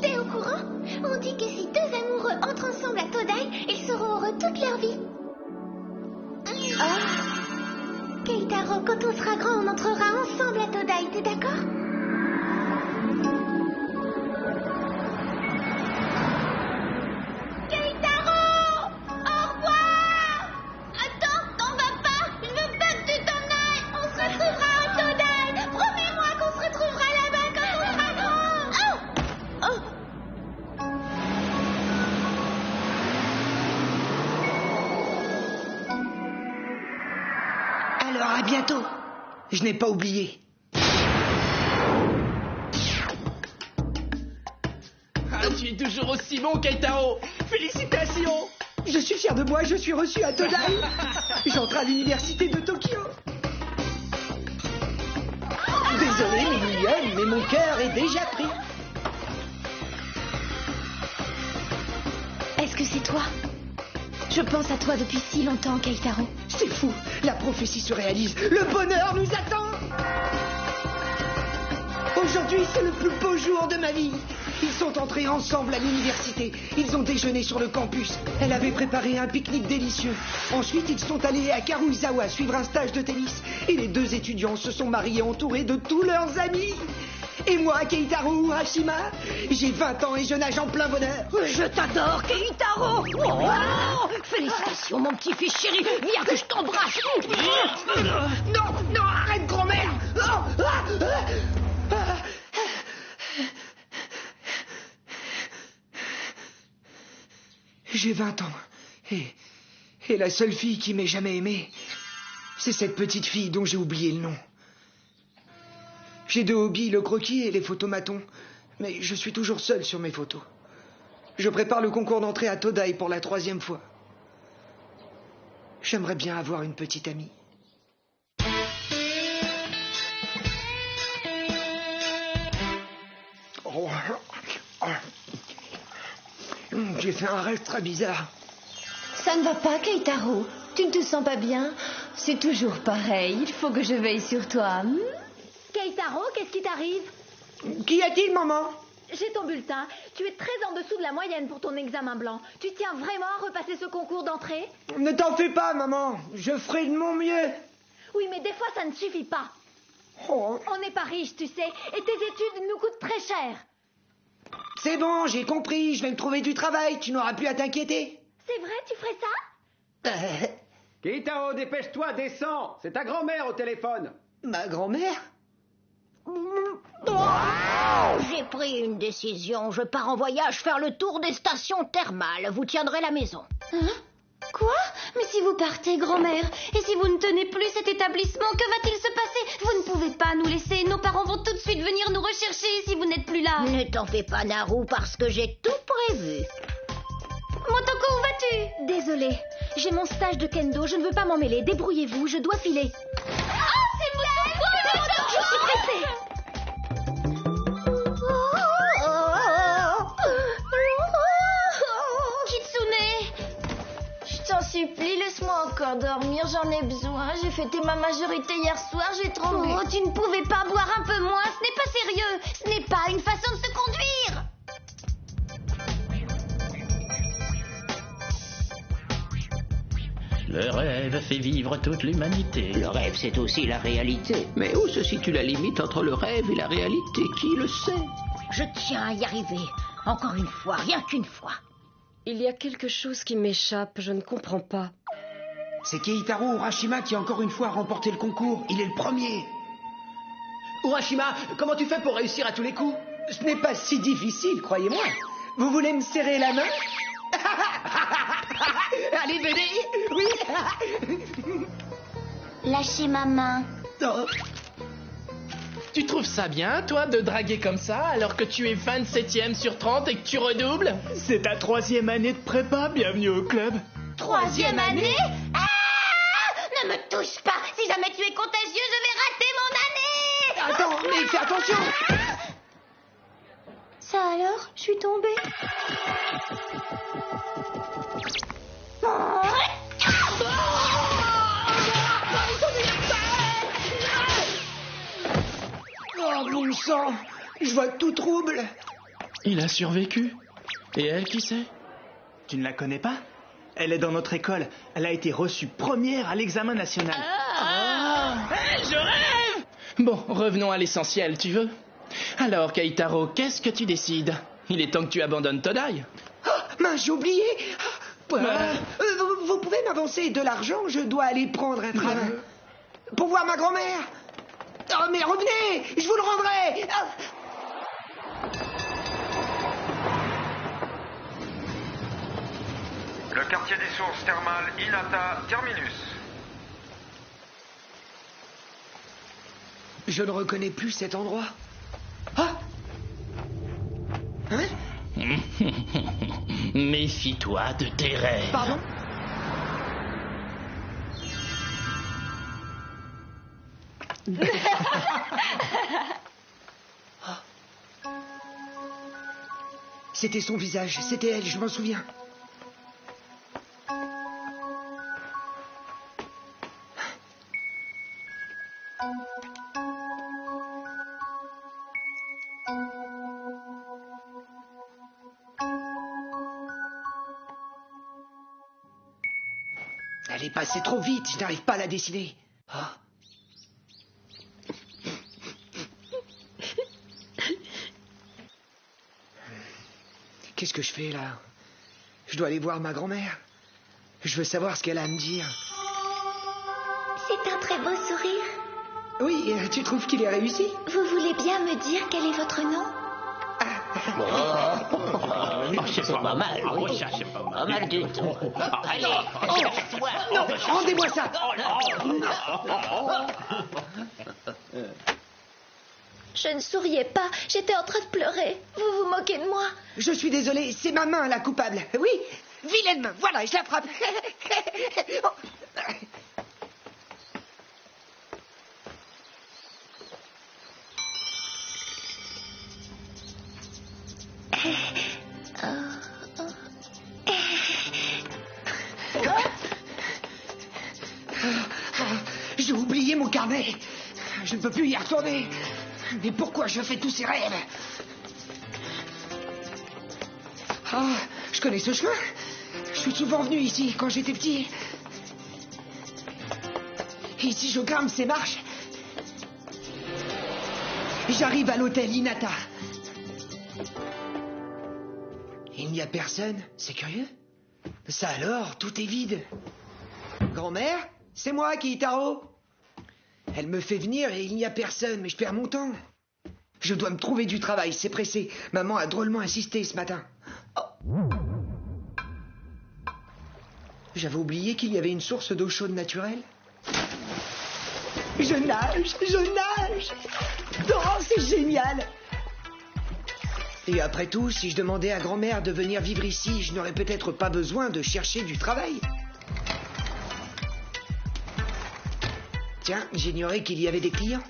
T'es au courant? On dit que si deux amoureux entrent ensemble à Todai, ils seront heureux toute leur vie. Keitaro, quand on sera grand, on entrera ensemble à Todai, t'es d'accord? Keitaro! Au revoir! Attends, t'en vas pas! Je veux pas que tu t'en ailles! On se retrouvera à Todai! Promets-moi qu'on se retrouvera là-bas quand on sera grand! Oh! Alors, à bientôt. Je n'ai pas oublié. Ah, tu es toujours aussi bon, Keitaro. Félicitations. Je suis fier de moi, je suis reçu à Todai. J'entre à l'université de Tokyo. Désolé, mes mignonnes, mais mon cœur est déjà pris. Est-ce que c'est toi? Je pense à toi depuis si longtemps, Keitaro. C'est fou, la prophétie se réalise. Le bonheur nous attend. Aujourd'hui, c'est le plus beau jour de ma vie. Ils sont entrés ensemble à l'université. Ils ont déjeuné sur le campus. Elle avait préparé un pique-nique délicieux. Ensuite, ils sont allés à Karuizawa suivre un stage de tennis. Et les deux étudiants se sont mariés entourés de tous leurs amis. Et moi, Keitaro Urashima, j'ai 20 ans et je nage en plein bonheur. Je t'adore, Keitaro. Oh, félicitations, mon petit-fils chéri. Viens que je t'embrasse. Non, arrête, grand-mère. J'ai 20 ans. Et la seule fille qui m'ait jamais aimé, c'est cette petite fille dont j'ai oublié le nom. J'ai deux hobbies, le croquis et les photomatons. Mais je suis toujours seul sur mes photos. Je prépare le concours d'entrée à Todai pour la 3e fois. J'aimerais bien avoir une petite amie. J'ai fait un rêve très bizarre. Ça ne va pas, Keitaro. Tu ne te sens pas bien? C'est toujours pareil. Il faut que je veille sur toi. Keitaro, qu'est-ce qui t'arrive? Qu'y a-t-il, maman? J'ai ton bulletin. Tu es très en dessous de la moyenne pour ton examen blanc. Tu tiens vraiment à repasser ce concours d'entrée? Ne t'en fais pas, maman. Je ferai de mon mieux. Oui, mais des fois, ça ne suffit pas. Oh. On n'est pas riche, tu sais, et tes études nous coûtent très cher. C'est bon, j'ai compris. Je vais me trouver du travail. Tu n'auras plus à t'inquiéter. C'est vrai, tu ferais ça? Keitaro, dépêche-toi, descends. C'est ta grand-mère au téléphone. Ma grand-mère? J'ai pris une décision. Je pars en voyage faire le tour des stations thermales. Vous tiendrez la maison. Hein? Quoi? Mais si vous partez, grand-mère, et si vous ne tenez plus cet établissement, que va-t-il se passer? Vous ne pouvez pas nous laisser. Nos parents vont tout de suite venir nous rechercher si vous n'êtes plus là. Ne t'en fais pas, Naru, parce que j'ai tout prévu. Motoko, où vas-tu? Désolée, j'ai mon stage de kendo, je ne veux pas m'en mêler. Débrouillez-vous, je dois filer. Ah, c'est Motoko! Je suis pressée. Kitsune! Je t'en supplie, laisse-moi encore dormir, j'en ai besoin. J'ai fêté ma majorité hier soir, j'ai trop bu. Oh, tu ne pouvais pas boire un peu moins, ce n'est pas sérieux. Ce n'est pas une façon de se conduire. Le rêve fait vivre toute l'humanité. Le rêve, c'est aussi la réalité. Mais où se situe la limite entre le rêve et la réalité? Qui le sait? Je tiens à y arriver. Encore une fois, rien qu'une fois. Il y a quelque chose qui m'échappe, je ne comprends pas. C'est Keitaro Urashima qui encore une fois a remporté le concours. Il est le premier. Urashima, comment tu fais pour réussir à tous les coups? Ce n'est pas si difficile, croyez-moi. Vous voulez me serrer la main? Allez, venez. Oui. Lâchez ma main. Oh. Tu trouves ça bien, toi, de draguer comme ça, alors que tu es 27e sur 30 et que tu redoubles? C'est ta 3e année de prépa, bienvenue au club. 3e année? Ah! Ne me touche pas. Si jamais tu es contagieux, je vais rater mon année. Attends, mais fais attention. Ça alors? Je suis tombée. sang. Je vois tout trouble. Il a survécu. Et elle, qui c'est? Tu ne la connais pas? Elle est dans notre école. Elle a été reçue première à l'examen national. Je rêve! Bon, revenons à l'essentiel, tu veux? Alors, Keitaro, qu'est-ce que tu décides? Il est temps que tu abandonnes Todai. Oh, mince, j'ai oublié. Vous pouvez m'avancer de l'argent? Je dois aller prendre un train. Pour voir ma grand-mère. Oh, mais revenez, je vous le rendrai. Le quartier des sources thermales Hinata Terminus. Je ne reconnais plus cet endroit. Ah! Hein? Méfie-toi de tes rêves. Pardon? C'était son visage, c'était elle, je m'en souviens. Elle est passée trop vite, je n'arrive pas à la dessiner. Ah. Qu'est-ce que je fais là? Je dois aller voir ma grand-mère. Je veux savoir ce qu'elle a à me dire. C'est un très beau sourire. Oui, tu trouves qu'il est réussi? Vous voulez bien me dire quel est votre nom? C'est pas mal, oui. C'est pas mal du tout. Allez, toi. Non, rendez-moi ça. Je ne souriais pas, j'étais en train de pleurer. Vous vous moquez de moi? Je suis désolé, c'est ma main la coupable. Oui, vilaine main, voilà, je la frappe. J'ai oublié mon carnet. Je ne peux plus y retourner. Mais pourquoi je fais tous ces rêves? Ah, je connais ce chemin. Je suis souvent venu ici quand j'étais petit. Ici, je grimpe ces marches. J'arrive à l'hôtel Hinata. Il n'y a personne, c'est curieux. Ça alors, tout est vide. Grand-mère, c'est moi, Keitaro. Elle me fait venir et il n'y a personne, mais je perds mon temps. Je dois me trouver du travail, c'est pressé. Maman a drôlement insisté ce matin. Oh. J'avais oublié qu'il y avait une source d'eau chaude naturelle. Je nage, je nage. Oh, c'est génial. Et après tout, si je demandais à grand-mère de venir vivre ici, je n'aurais peut-être pas besoin de chercher du travail. Tiens, j'ignorais qu'il y avait des clients.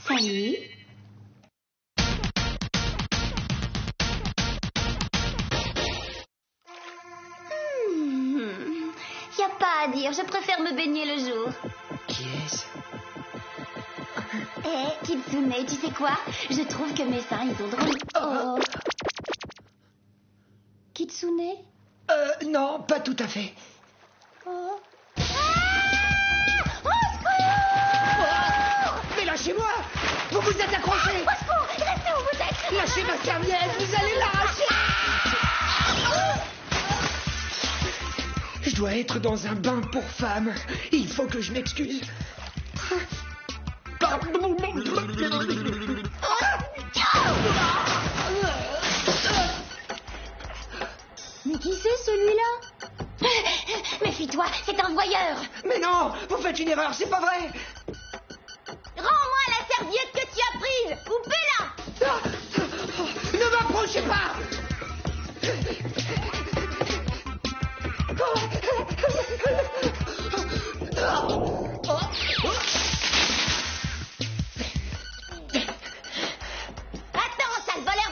Salut. Y a pas à dire, je préfère me baigner le jour. Qui est-ce? Kitsune, tu sais quoi? Je trouve que mes seins, ils sont drôles. Oh. Kitsune? Non, pas tout à fait. Oh. Mais lâchez-moi! Vous vous êtes accrochés! Au secours! Restez où vous êtes! Lâchez ma serviette, vous allez l'arracher! Je dois être dans un bain pour femmes. Il faut que je m'excuse. Mais qui c'est celui-là? Méfie-toi, c'est un voyeur! Mais non, vous faites une erreur, c'est pas vrai! Rends-moi la serviette que tu as prise! Coupez-la! Ne m'approchez pas! Attends, sale voleur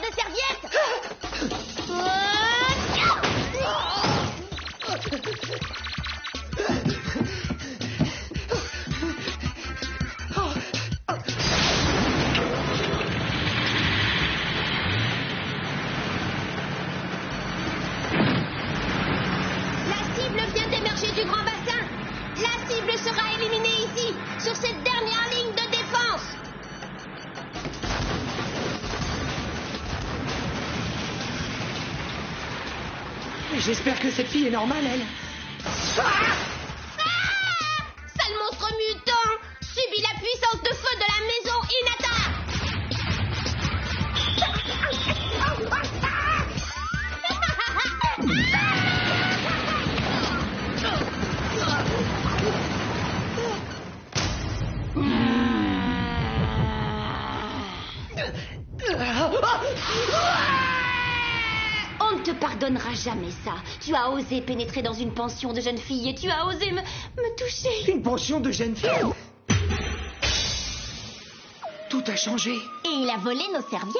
l'ennemi sera éliminé ici, sur cette dernière ligne de défense. J'espère que cette fille est normale, elle. Sale monstre mutant, subis la puissance de feu de la maison Hinata. On ne te pardonnera jamais ça. Tu as osé pénétrer dans une pension de jeunes filles et tu as osé me toucher. Une pension de jeunes filles? Tout a changé. Et il a volé nos serviettes.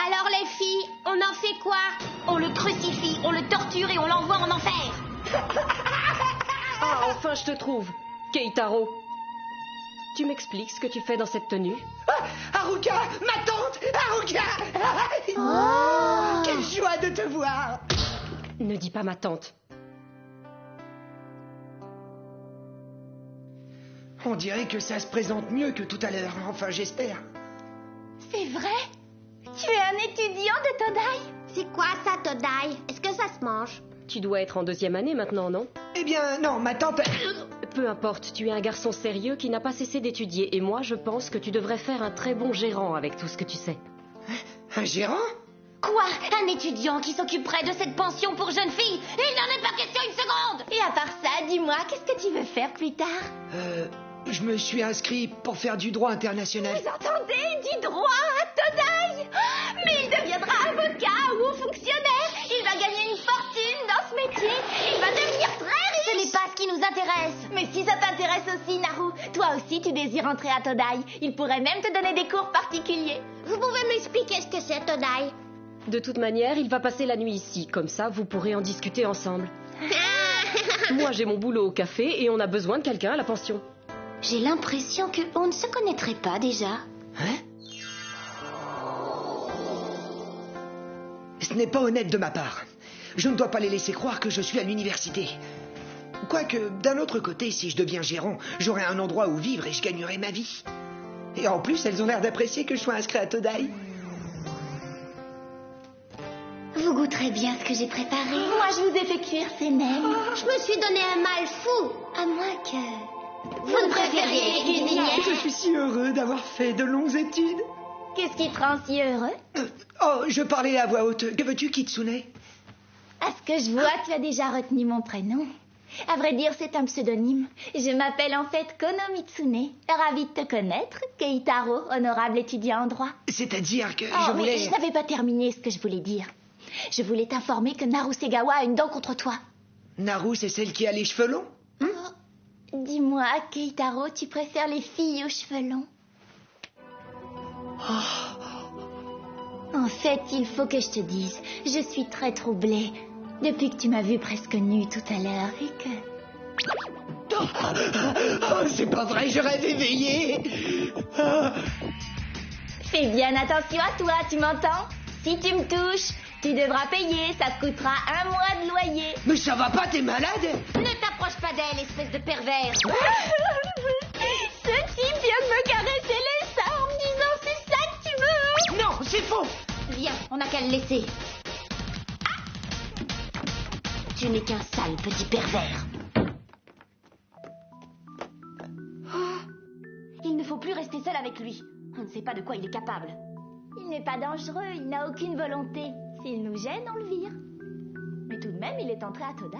Alors les filles, on en fait quoi? On le crucifie, on le torture et on l'envoie en enfer. Ah, enfin je te trouve. Keitaro. Tu m'expliques ce que tu fais dans cette tenue? Haruka, ma tante, Haruka. Quelle joie de te voir. Ne dis pas ma tante. On dirait que ça se présente mieux que tout à l'heure, enfin j'espère. C'est vrai? Tu es un étudiant de Todai? C'est quoi ça, Todai? Est-ce que ça se mange? Tu dois être en 2e année maintenant, non? Eh bien, non, ma tante... Peu importe, tu es un garçon sérieux qui n'a pas cessé d'étudier. Et moi, je pense que tu devrais faire un très bon gérant avec tout ce que tu sais. Un gérant? Quoi? Un étudiant qui s'occuperait de cette pension pour jeunes filles? Il n'en est pas question une seconde! Et à part ça, dis-moi, qu'est-ce que tu veux faire plus tard? Je me suis inscrit pour faire du droit international. Vous entendez? Du droit à Todai? Mais il deviendra avocat ou haut fonctionnaire. Il va gagner une fortune dans ce métier. Il va devenir très riche. Ce n'est pas ce qui nous intéresse. Mais si ça t'intéresse aussi, Naru, toi aussi tu désires entrer à Todai. Il pourrait même te donner des cours particuliers. Vous pouvez m'expliquer ce que c'est, Todai? De toute manière, il va passer la nuit ici. Comme ça, vous pourrez en discuter ensemble. Moi, j'ai mon boulot au café et on a besoin de quelqu'un à la pension. J'ai l'impression qu'on ne se connaîtrait pas déjà. Hein? Ce n'est pas honnête de ma part. Je ne dois pas les laisser croire que je suis à l'université. Quoique, d'un autre côté, si je deviens gérant, j'aurai un endroit où vivre et je gagnerai ma vie. Et en plus, elles ont l'air d'apprécier que je sois inscrit à Todai. Vous goûterez bien ce que j'ai préparé. Moi, je vous ai fait cuire ces nems. Je me suis donné un mal fou. À moins que... Vous ne préfériez les cuisinières? Je suis si heureux d'avoir fait de longues études. Qu'est-ce qui te rend si heureux? Je parlais à voix haute. Que veux-tu, Kitsune? À ce que je vois, tu as déjà retenu mon prénom. À vrai dire, c'est un pseudonyme. Je m'appelle en fait Kono Mitsune. Ravie de te connaître, Keitaro, honorable étudiant en droit. C'est-à-dire que je voulais... Oui, je n'avais pas terminé ce que je voulais dire. Je voulais t'informer que Naru Segawa a une dent contre toi. Naru, c'est celle qui a les cheveux longs? Dis-moi, Keitaro, tu préfères les filles aux cheveux longs? En fait, il faut que je te dise, je suis très troublée depuis que tu m'as vue presque nue tout à l'heure et que... C'est pas vrai, je rêve éveillé. Fais bien attention à toi, tu m'entends? Si tu me touches, tu devras payer, ça te coûtera 1 mois de loyer. Mais ça va pas, t'es malade? Ne t'approche pas d'elle, espèce de pervers. Ce type vient de me caresser les seins en me disant c'est ça que tu veux. Non, c'est faux. Viens, on n'a qu'à le laisser. Tu n'es qu'un sale petit pervers. Il ne faut plus rester seul avec lui. On ne sait pas de quoi il est capable. Il n'est pas dangereux, il n'a aucune volonté. S'il nous gêne, on le vire. Mais tout de même, il est entré à Todai.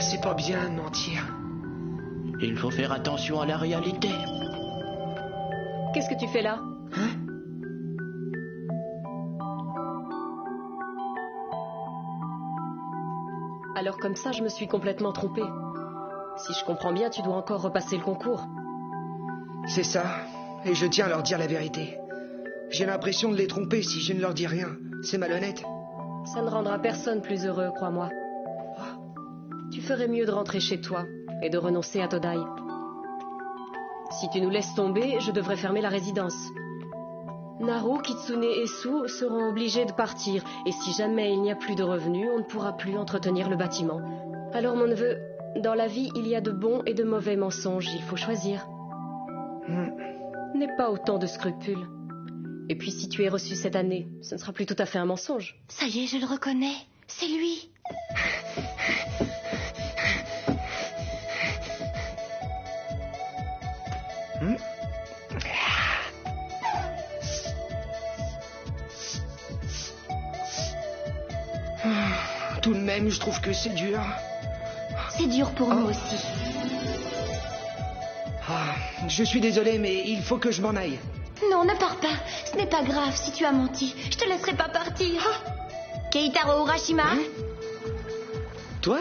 C'est pas bien de mentir. Il faut faire attention à la réalité. Qu'est-ce que tu fais là? Alors comme ça, je me suis complètement trompée. Si je comprends bien, tu dois encore repasser le concours. C'est ça, et je tiens à leur dire la vérité. J'ai l'impression de les tromper si je ne leur dis rien. C'est malhonnête. Ça ne rendra personne plus heureux, crois-moi. Tu ferais mieux de rentrer chez toi et de renoncer à Todai. Si tu nous laisses tomber, je devrais fermer la résidence. Naru, Kitsune et Su seront obligés de partir. Et si jamais il n'y a plus de revenus, on ne pourra plus entretenir le bâtiment. Alors mon neveu, dans la vie, il y a de bons et de mauvais mensonges. Il faut choisir. N'aie pas autant de scrupules. Et puis si tu es reçu cette année, ce ne sera plus tout à fait un mensonge. Ça y est, je le reconnais. C'est lui. Tout de même, je trouve que c'est dur. C'est dur pour nous aussi. Je suis désolé, mais il faut que je m'en aille. Non, ne pars pas. Ce n'est pas grave si tu as menti. Je te laisserai pas partir. Keitaro Urashima. Toi?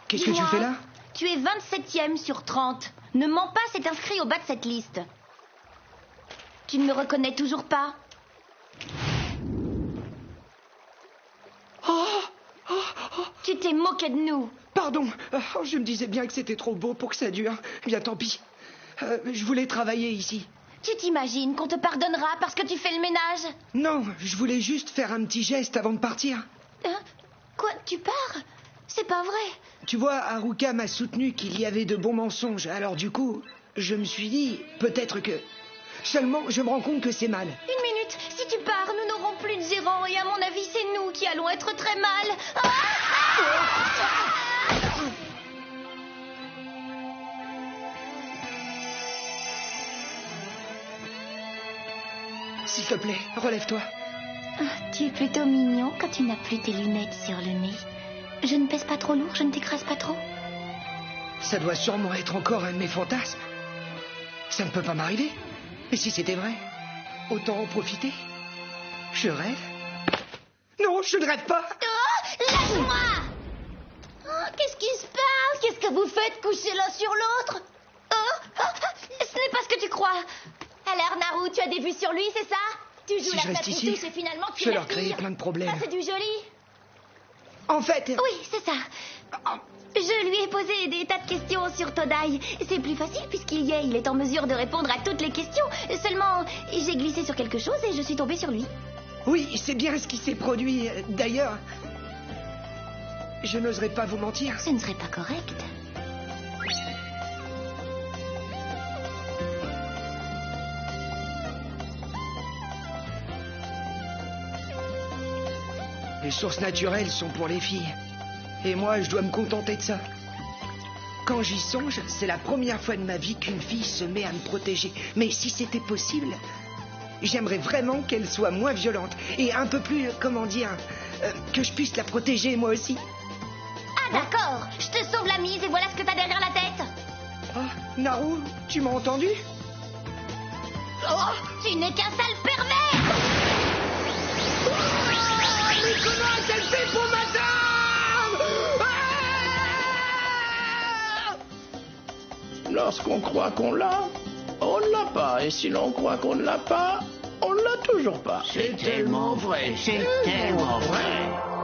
Qu'est-ce que tu fais là? Tu es 27e sur 30. Ne mens pas, c'est inscrit au bas de cette liste. Tu ne me reconnais toujours pas? Tu t'es moqué de nous. Pardon, je me disais bien que c'était trop beau pour que ça dure. Bien, tant pis. Je voulais travailler ici. Tu t'imagines qu'on te pardonnera parce que tu fais le ménage? Non, je voulais juste faire un petit geste avant de partir. Quoi, tu pars? C'est pas vrai. Tu vois, Haruka m'a soutenu qu'il y avait de bons mensonges. Alors du coup, je me suis dit, peut-être que... Seulement, je me rends compte que c'est mal. Une minute, si tu pars, nous n'aurons plus de gérant et à mon avis, c'est nous qui allons être très mal. S'il te plaît, relève-toi. Tu es plutôt mignon quand tu n'as plus tes lunettes sur le nez. Je ne pèse pas trop lourd, je ne t'écrase pas trop. Ça doit sûrement être encore un de mes fantasmes. Ça ne peut pas m'arriver. Et si c'était vrai, autant en profiter. Je rêve. Non, je ne rêve pas. Lâche-moi. Qu'est-ce qui se passe? Qu'est-ce que vous faites coucher l'un sur l'autre? Ce n'est pas ce que tu crois. Alors, Naru, tu as des vues sur lui, c'est ça? Tu joues Si la je reste fête ici, douce et finalement tu je vais la leur créer filles. plein de problèmes. Ça, c'est du joli. En fait... Oui, c'est ça. Je lui ai posé des tas de questions sur Todai. C'est plus facile puisqu'il y est. Il est en mesure de répondre à toutes les questions. Seulement, j'ai glissé sur quelque chose et je suis tombée sur lui. Oui, c'est bien ce qui s'est produit. D'ailleurs, je n'oserais pas vous mentir. Ce ne serait pas correct. Les sources naturelles sont pour les filles. Et moi, je dois me contenter de ça. Quand j'y songe, c'est la première fois de ma vie qu'une fille se met à me protéger. Mais si c'était possible, j'aimerais vraiment qu'elle soit moins violente. Et un peu plus, comment dire, que je puisse la protéger moi aussi. Ah d'accord, je te sauve la mise et voilà ce que t'as derrière la tête. Oh, Naru, tu m'as entendu? Tu n'es qu'un sale pervers. Mais comment elle fait pour madame? Lorsqu'on croit qu'on l'a, on ne l'a pas. Et si l'on croit qu'on ne l'a pas, on ne l'a toujours pas. C'est tellement vrai, c'est tellement vrai.